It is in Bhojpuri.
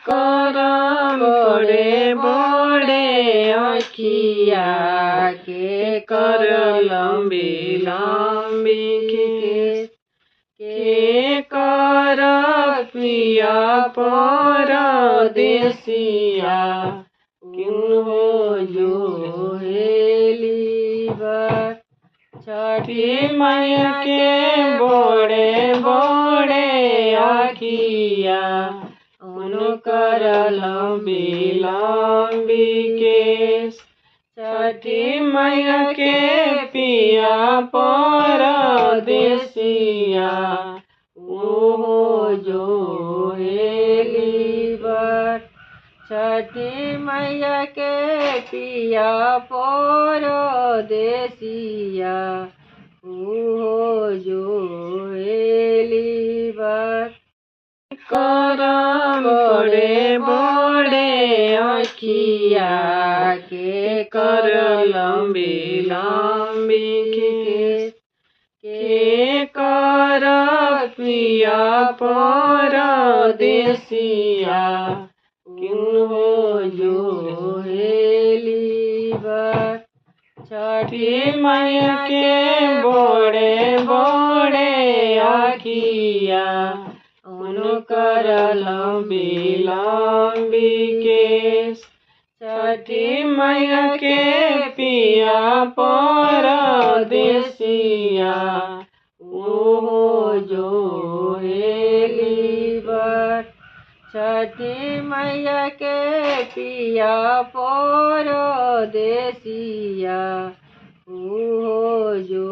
करम बड़े बड़े अखिया के कर लंबी लंबी के कर पिया परदेसिया किन्हो जो हेलीबर। छठी मैया के बड़े बड़े आखिया उनकर लंबी लंबी केस। छठी मैया के पिया परदेसिया ओहो जो हेलीबर। छठी मैया के पिया परदेसिया ओहो जो हेलीबर। करम बड़े बड़े अखिया के कर लंबी लंबी के कर पिया परदेसिया किन्हो जो हेलीबर। छठी मैया के बड़े बड़े आखिया उनकर लंबी लंबी केस। छठी मैया के पिया परदेसिया ओहो जो हेलीबर। छठी मैया के पिया परदेसिया ओहो जो